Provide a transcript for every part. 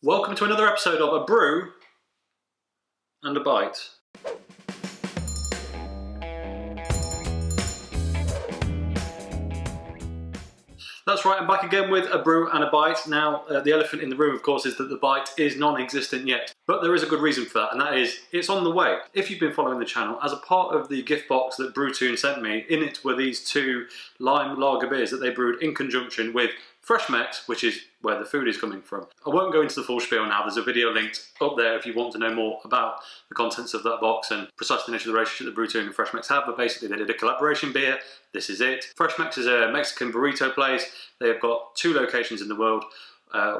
Welcome to another episode of A Brew and a Bite. That's right, I'm back again with A Brew and a Bite. Now, the elephant in the room, of course, is that the bite is non-existent yet. But there is a good reason for that, and that is, it's on the way. If you've been following the channel, as a part of the gift box that Brew Toon sent me, in it were these two lime lager beers that they brewed in conjunction with FreshMex, which is where the food is coming from. I won't go into the full spiel now, there's a video linked up there if you want to know more about the contents of that box and precisely the nature of the relationship that Brew Toon and FreshMex have, but basically they did a collaboration beer, this is it. FreshMex is a Mexican burrito place. They have got 2 locations in the world,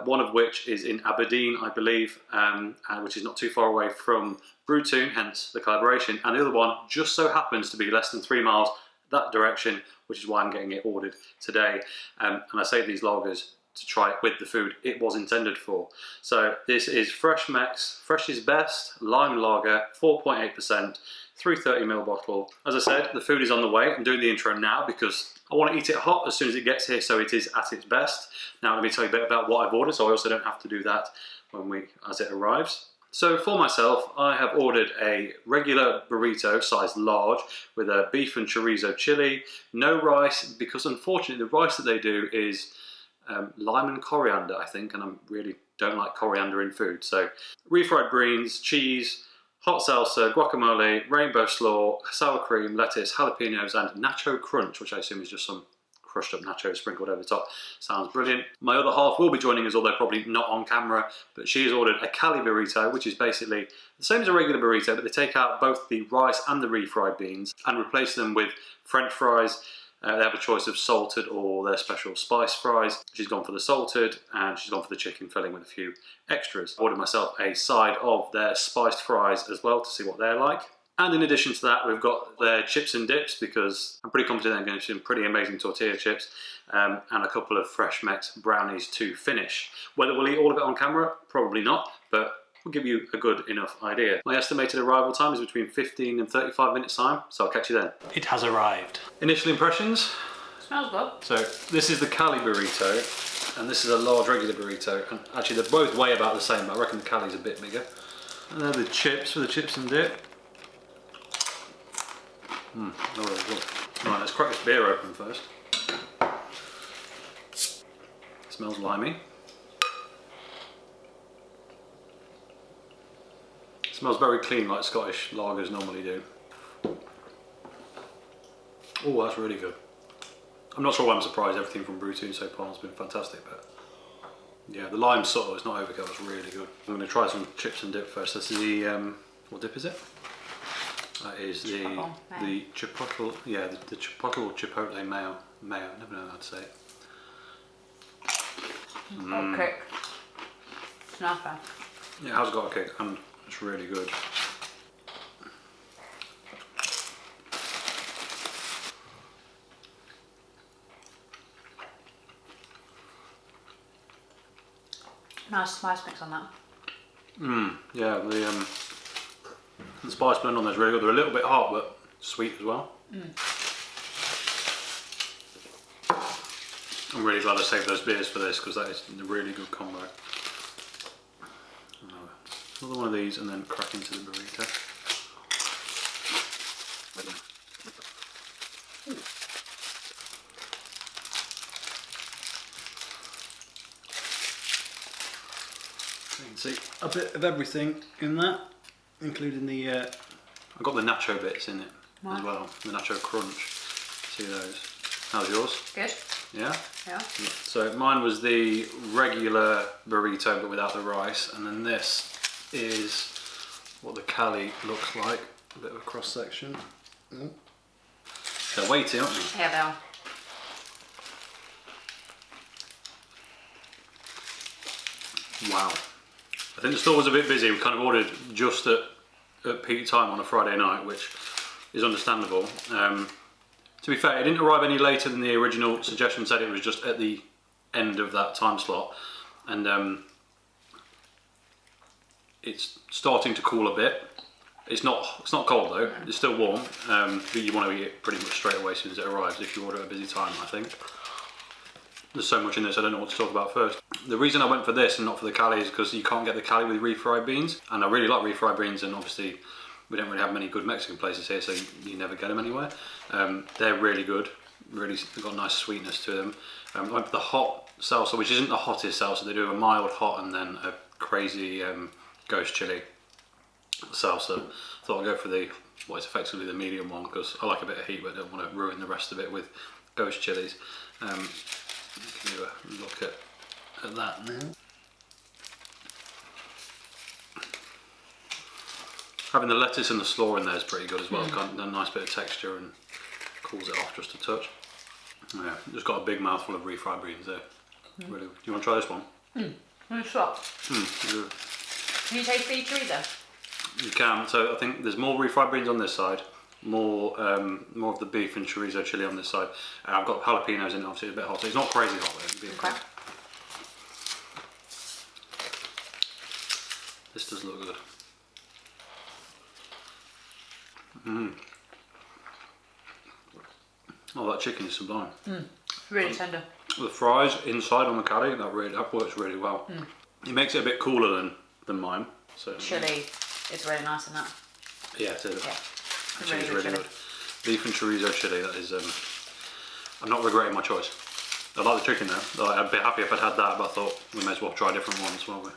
one of which is in Aberdeen, I believe, which is not too far away from Brew Toon, hence the collaboration, and the other one just so happens to be less than 3 miles that direction, which is why I'm getting it ordered today. And I save these lagers to try it with the food it was intended for. So this is FreshMex, Fresh's Best Lime Lager, 4.8%, 330ml bottle. As I said, the food is on the way. I'm doing the intro now because I want to eat it hot as soon as it gets here, so it is at its best. Now let me tell you a bit about what I've ordered, so I also don't have to do that as it arrives. So for myself, I have ordered a regular burrito, sized large, with a beef and chorizo chili, no rice, because unfortunately the rice that they do is lime and coriander, I think, and I really don't like coriander in food. So refried greens, cheese, hot salsa, guacamole, rainbow slaw, sour cream, lettuce, jalapenos, and nacho crunch, which I assume is just some crushed up nachos sprinkled over the top. Sounds brilliant. My other half will be joining us, although probably not on camera, but she has ordered a Cali Burrito, which is basically the same as a regular burrito, but they take out both the rice and the refried beans and replace them with French fries. They have a choice of salted or their special spice fries. She's gone for the salted, and she's gone for the chicken filling with a few extras. I ordered myself a side of their spiced fries as well to see what they're like. And in addition to that, we've got their chips and dips, because I'm pretty confident they're going to be some pretty amazing tortilla chips, and a couple of FreshMex Brownies to finish. Whether we'll eat all of it on camera, probably not, but we'll give you a good enough idea. My estimated arrival time is between 15 and 35 minutes time, so I'll catch you then. It has arrived. Initial impressions? Smells good. So this is the Cali Burrito, and this is a large regular burrito, and actually they're both weigh about the same, but I reckon the Cali's a bit bigger. And they're the chips for the chips and dip. Oh, really good. Right, let's crack this beer open first. It smells limey. It smells very clean, like Scottish lagers normally do. Oh, that's really good. I'm not sure why I'm surprised. Everything from Brew Toon so far has been fantastic, but yeah, the lime's subtle, it's not overkill, it's really good. I'm going to try some chips and dip first. This is the, what dip is it? That is the chipotle, yeah, the chipotle chipotle mayo. I never know how to say it. It's got a kick. It's nice, man. Yeah, it has got a kick, and it's really good. Nice spice mix on that. Yeah, the spice blend on there is really good. They're a little bit hot, but sweet as well. I'm really glad I saved those beers for this, because that is a really good combo. Another one of these and then crack into the burrito. You can see a bit of everything in that, including the, I've got the nacho bits in it as well, the nacho crunch. See those. How's yours? Good. Yeah? Yeah. So mine was the regular burrito but without the rice, and then this is what the Cali looks like. A bit of a cross section. They're weighty, aren't they? Yeah, they are. Wow. I think the store was a bit busy. We kind of ordered just at peak time on a Friday night, which is understandable. To be fair, it didn't arrive any later than the original suggestion said. It was just at the end of that time slot, and it's starting to cool a bit. It's not cold though. It's still warm, but you want to eat it pretty much straight away as soon as it arrives if you order at a busy time, I think. There's so much in this, I don't know what to talk about first. The reason I went for this and not for the Cali is because you can't get the Cali with refried beans, and I really like refried beans, and obviously we don't really have many good Mexican places here, so you never get them anywhere. They're really good, really, they've got a nice sweetness to them. I went for the hot salsa, which isn't the hottest salsa. They do a mild hot and then a crazy ghost chili salsa. Thought I'd go for what is effectively the medium one, because I like a bit of heat but I don't want to ruin the rest of it with ghost chilies. You can do a look at that now. Having the lettuce and the slaw in there is pretty good as well. Got a nice bit of texture and cools it off just a touch. Yeah, just got a big mouthful of refried beans there. Really. Do you want to try this one? It's swap. Good. Can you taste the chorizo? You can. So I think there's more refried beans on this side, more of the beef and chorizo chili on this side. I've got jalapenos in it, obviously it's a bit hot. So it's not crazy hot though. Okay. This does look good. Oh, that chicken is sublime. Really tender. The fries inside on the Cali, that works really well. It makes it a bit cooler than mine. So Chili is really nice in that. yeah, it is. Yeah. Actually, it's really chili. good. Beef and chorizo chili. That is. I'm not regretting my choice. I like the chicken though. Like, I'd be happy if I'd had that, but I thought we may as well try different ones while we're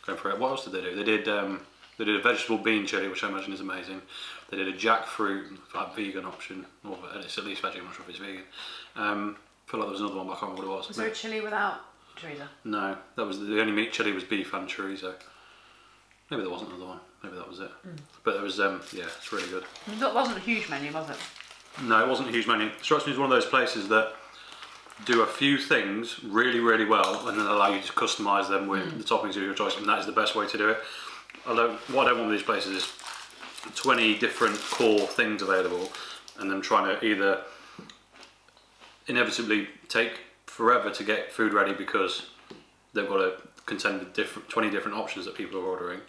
going for it. What else did they do? They did a vegetable bean chili, which I imagine is amazing. They did a jackfruit, like vegan option, or it's at least veggie. I'm not sure if it's vegan. I feel like there was another one, but I can't remember what it was. Was there a chili without chorizo? No, that was the only meat chili was beef and chorizo. Maybe there wasn't another one. Maybe that was it. But it was, yeah, it's really good. It wasn't a huge menu, was it? No, it wasn't a huge menu. It strikes me as one of those places that do a few things really, really well, and then allow you to customise them with the toppings of your choice, and that is the best way to do it. What I don't want with these places is 20 different core things available, and then trying to either inevitably take forever to get food ready because they've got to contend with 20 different options that people are ordering,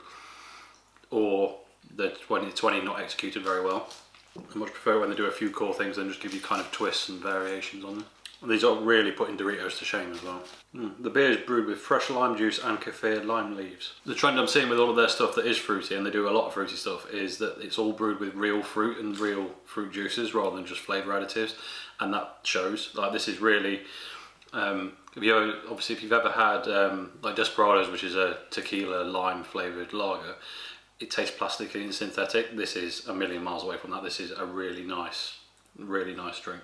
or the 20 not executed very well. I much prefer when they do a few core things and just give you kind of twists and variations on them. And these are really putting Doritos to shame as well. The beer is brewed with fresh lime juice and kaffir lime leaves. The trend I'm seeing with all of their stuff that is fruity, and they do a lot of fruity stuff, is that it's all brewed with real fruit and real fruit juices rather than just flavour additives, and that shows. Like, this is really, obviously if you've ever had like Desperados, which is a tequila lime flavoured lager, it tastes plasticky and synthetic. This is a million miles away from that. This is a really nice drink.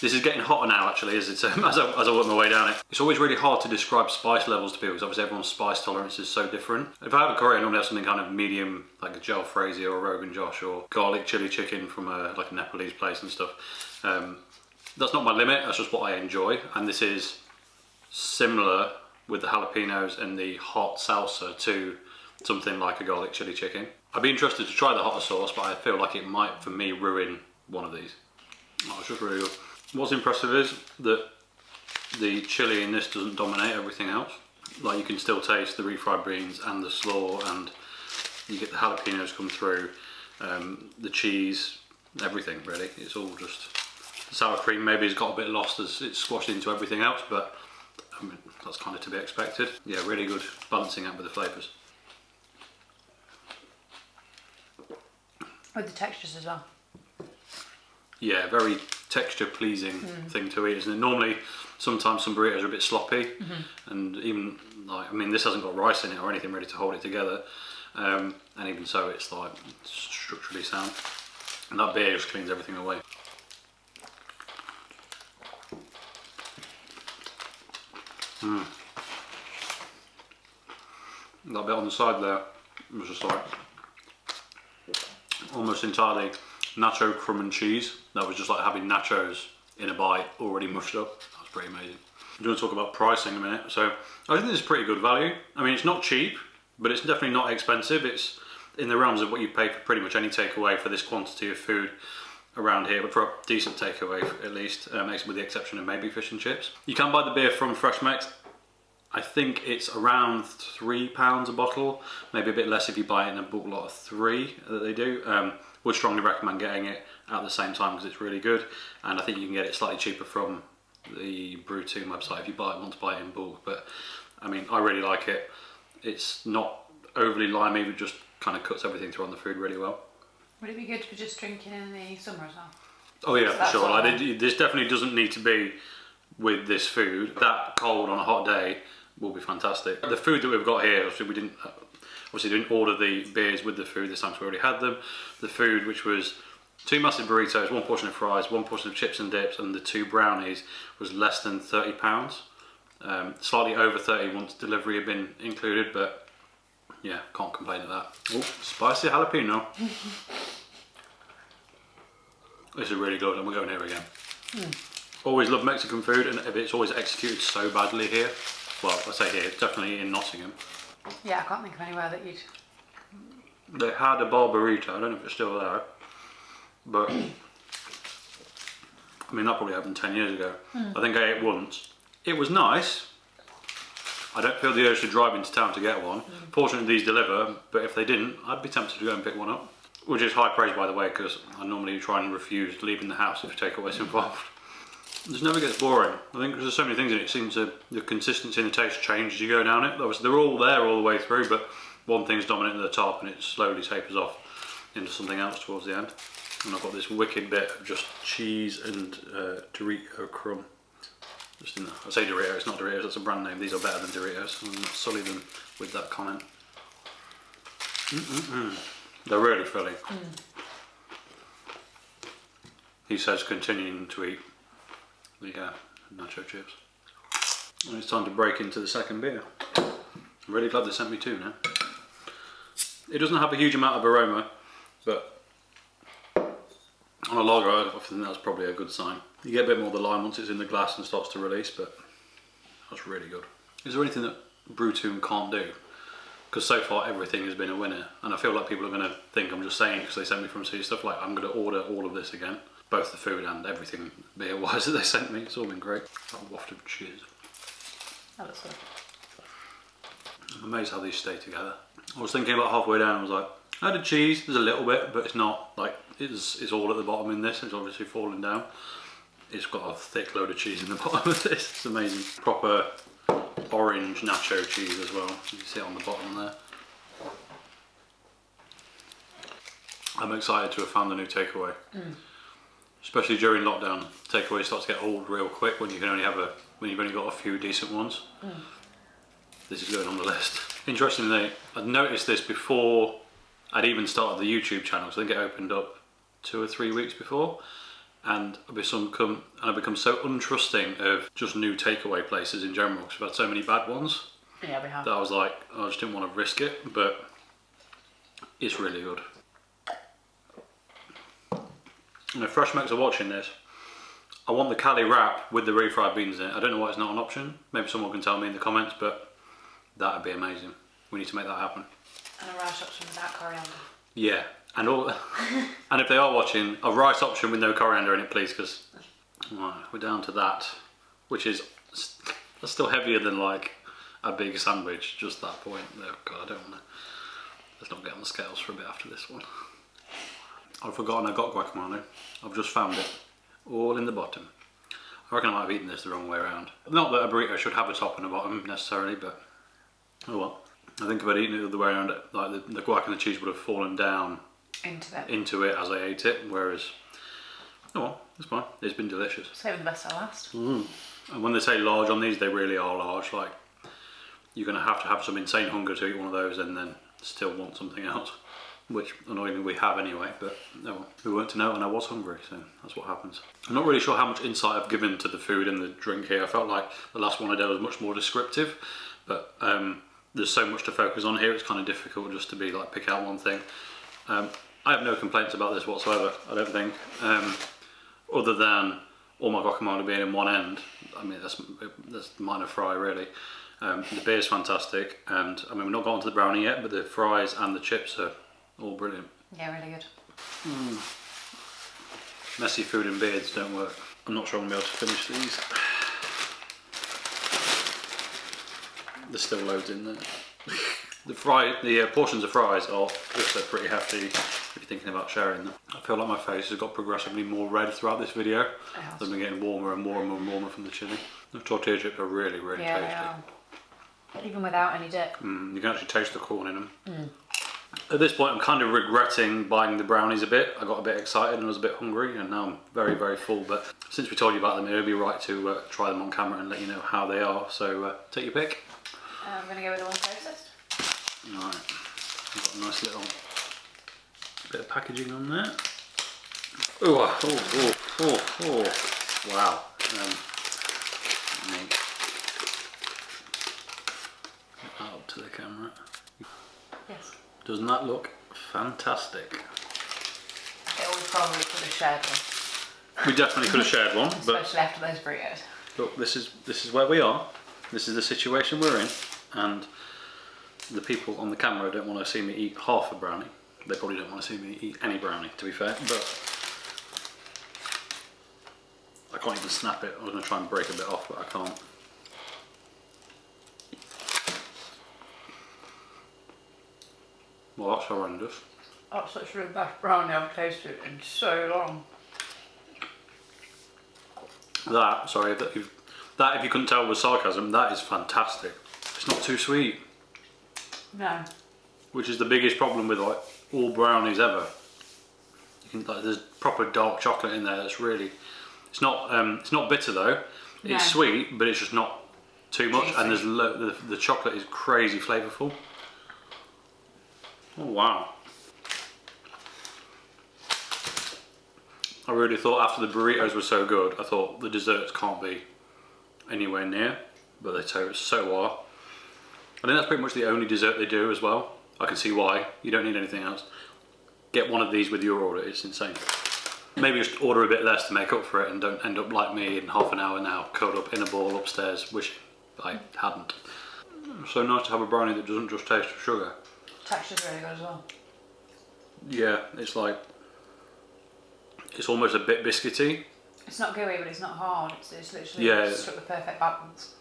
This is getting hotter now, actually, as I work my way down it. It's always really hard to describe spice levels to people because obviously everyone's spice tolerance is so different. If I have a curry, I normally have something kind of medium, like a jalfrezi or a Rogan Josh or garlic chili chicken from like a Nepalese place and stuff. That's not my limit, that's just what I enjoy. And this is similar with the jalapenos and the hot salsa to something like a garlic chili chicken. I'd be interested to try the hotter sauce, but I feel like it might, for me, ruin one of these. Oh, it's just really good. What's impressive is that the chili in this doesn't dominate everything else. Like, you can still taste the refried beans and the slaw, and you get the jalapenos come through, the cheese, everything really. It's all just, the sour cream maybe has got a bit lost as it's squashed into everything else, but I mean, that's kind of to be expected. Yeah, really good balancing out with the flavours. With the textures as well. Yeah, very texture pleasing thing to eat, isn't it? Normally, sometimes some burritos are a bit sloppy, and even like, I mean, this hasn't got rice in it or anything ready to hold it together, and even so, it's like structurally sound. And that beer just cleans everything away. That bit on the side there was just like almost entirely nacho crumb and cheese. That was just like having nachos in a bite already mushed up. That was pretty amazing. I'm going to talk about pricing in a minute. So I think this is pretty good value. I mean, it's not cheap, but it's definitely not expensive. It's in the realms of what you pay for pretty much any takeaway for this quantity of food around here, but for a decent takeaway at least, with the exception of maybe fish and chips. You can buy the beer from FreshMex. I think it's around £3 a bottle, maybe a bit less if you buy it in a bulk lot of 3 that they do. would strongly recommend getting it at the same time because it's really good, and I think you can get it slightly cheaper from the Brew Toon website if you want to buy it in bulk. But I mean, I really like it. It's not overly limey, but just kind of cuts everything through on the food really well. Would it be good for just drinking in the summer as well? Oh yeah, So for sure. sort Like, this definitely doesn't need to be with this food. That cold on a hot day will be fantastic. The food that we've got here, obviously we didn't order the beers with the food this time, so we already had them. The food, which was 2 massive burritos, 1 portion of fries, 1 portion of chips and dips, and the 2 brownies, was less than £30. Slightly over 30 once delivery had been included, but yeah, can't complain at that. Oh, spicy jalapeno. This is really good, and we're going here again. Always love Mexican food, and it's always executed so badly here. Well, I say here, it's definitely in Nottingham. Yeah, I can't think of anywhere that you'd... They had a bar burrito, I don't know if it's still there, but I mean, that probably happened 10 years ago. I think I ate it once. It was nice. I don't feel the urge to drive into town to get one. Fortunately, these deliver, but if they didn't, I'd be tempted to go and pick one up. Which is high praise, by the way, because I normally try and refuse leaving the house if takeaway's involved. This never gets boring. I think there's so many things in it. It seems the consistency and the taste change as you go down it. They're all there all the way through, but one thing's dominant at the top and it slowly tapers off into something else towards the end. And I've got this wicked bit of just cheese and Dorito crumb. Just in there. I say Doritos, it's not Doritos, that's a brand name. These are better than Doritos. I'm not sully them with that comment. They're really filling. He says continuing to eat the nacho chips. And it's time to break into the second beer. I'm really glad they sent me 2 now. It doesn't have a huge amount of aroma, but on a lager I think that's probably a good sign. You get a bit more of the lime once it's in the glass and starts to release, but that's really good. Is there anything that Brew Toon can't do? Because so far everything has been a winner, and I feel like people are going to think I'm just saying because they sent me from sea stuff, like I'm going to order all of this again. Both the food and everything beer-wise that they sent me, it's all been great. That waft of cheese. That looks good. I'm amazed how these stay together. I was thinking about halfway down, I was like, I had a cheese, there's a little bit, but it's not like, it's all at the bottom in this, it's obviously falling down. It's got a thick load of cheese in the bottom of this, it's amazing. Proper orange nacho cheese as well, you can see it on the bottom there. I'm excited to have found the new takeaway. Especially during lockdown, takeaways start to get old real quick when you can only have when you've only got a few decent ones. This is going on the list. Interestingly, I'd noticed this before I'd even started the YouTube channel, so I think it opened up 2 or 3 weeks before, and I've become so untrusting of just new takeaway places in general because we've had so many bad ones. Yeah, we have. That I was like, I just didn't want to risk it, but it's really good. And if FreshMex are watching this, I want the Cali wrap with the refried beans in it. I don't know why it's not an option. Maybe someone can tell me in the comments, but that'd be amazing. We need to make that happen. And a rice option without coriander. Yeah, and and if they are watching, a rice option with no coriander in it, please, because we're down to that, which is that's still heavier than like a big sandwich. Just that point. Oh God, I don't want to. Let's not get on the scales for a bit after this one. I've forgotten I got guacamole. I've just found it. All in the bottom. I reckon I might have eaten this the wrong way around. Not that a burrito should have a top and a bottom necessarily, but oh well. I think if I'd eaten it the other way around, like the guac and the cheese would have fallen down into it as I ate it, whereas, oh well, it's fine. It's been delicious. Saving the best for last. And when they say large on these, they really are large. Like, you're going to have some insane hunger to eat one of those and then still want something else. Which, annoyingly, we have anyway, but no, we weren't to know and I was hungry, so that's what happens. I'm not really sure how much insight I've given to the food and the drink here. I felt like the last one I did was much more descriptive, but there's so much to focus on here, it's kind of difficult just to be like, pick out one thing. I have no complaints about this whatsoever, I don't think, other than all my guacamole being in one end. I mean, that's minor fry, really. The beer's fantastic, and I mean, we've not got onto the brownie yet, but the fries and the chips are all brilliant. Yeah, really good. Messy food and beards don't work. I'm not sure I'm going to be able to finish these. There's still loads in there. The portions of fries are also pretty hefty. If you thinking about sharing them. I feel like my face has got progressively more red throughout this video. They've been getting warmer and more and more and warmer from the chili. The tortilla chips are really, really tasty. Yeah, even without any dip. You can actually taste the corn in them. At this point, I'm kind of regretting buying the brownies a bit. I got a bit excited and was a bit hungry, and now I'm very, very full. But since we told you about them, it would be right to try them on camera and let you know how they are. So take your pick. I'm going to go with the one closest. Alright, I've got a nice little bit of packaging on there. Oh, wow. Let me get that up to the camera. Yes. Doesn't that look fantastic? I think we probably could have shared one. We definitely could have shared one, but especially after those burritos. look, this is where we are. This is the situation we're in, and the people on the camera don't want to see me eat half a brownie. They probably don't want to see me eat any brownie, to be fair, but I can't even snap it. I was going to try and break a bit off, but I can't. Well, that's horrendous. That's literally the best brownie I've tasted in so long. That, sorry, that if you couldn't tell was sarcasm, that is fantastic. It's not too sweet. No. Which is the biggest problem with like all brownies ever. You can, like, there's proper dark chocolate in there. That's really, it's not bitter though. No. It's sweet, but it's just not too much. And there's the chocolate is crazy flavourful. Oh wow! I really thought after the burritos were so good, I thought the desserts can't be anywhere near, but they so are. I think that's pretty much the only dessert they do as well. I can see why. You don't need anything else. Get one of these with your order, it's insane. Maybe just order a bit less to make up for it and don't end up like me in half an hour now, curled up in a ball upstairs, wishing I hadn't. So nice to have a brownie that doesn't just taste of sugar. Texture's really good as well. Yeah, it's like, it's almost a bit biscuity. It's not gooey, but it's not hard. It's literally struck the perfect balance.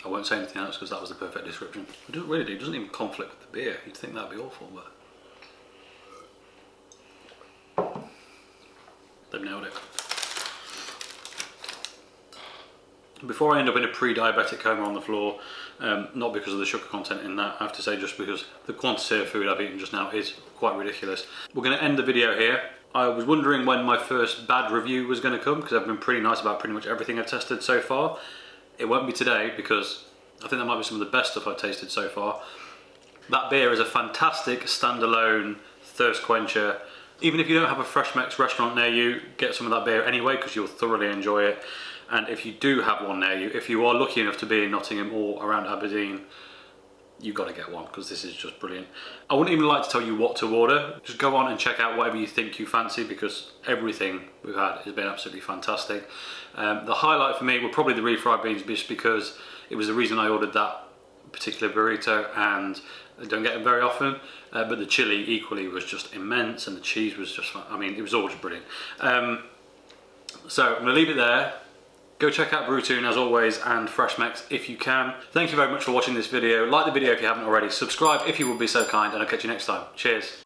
I won't say anything else because that was the perfect description. It doesn't really do. It doesn't even conflict with the beer. You'd think that'd be awful, but they've nailed it. Before I end up in a pre-diabetic coma on the floor, not because of the sugar content in that, I have to say, just because the quantity of food I've eaten just now is quite ridiculous. We're going to end the video here. I was wondering when my first bad review was going to come, because I've been pretty nice about pretty much everything I've tested so far. It won't be today, because I think that might be some of the best stuff I've tasted so far. That beer is a fantastic standalone thirst quencher. Even if you don't have a FreshMex restaurant near you, get some of that beer anyway, because you'll thoroughly enjoy it. And if you do have one near you, if you are lucky enough to be in Nottingham or around Aberdeen, you've got to get one, because this is just brilliant. I wouldn't even like to tell you what to order. Just go on and check out whatever you think you fancy, because everything we've had has been absolutely fantastic. The highlight for me were probably the refried beans, just because it was the reason I ordered that particular burrito, and I don't get them very often. But the chili equally was just immense, and the cheese was just, I mean, it was all just brilliant. So I'm going to leave it there. Go check out Brew Toon as always, and FreshMex if you can. Thank you very much for watching this video. Like the video if you haven't already. Subscribe if you would be so kind, and I'll catch you next time. Cheers.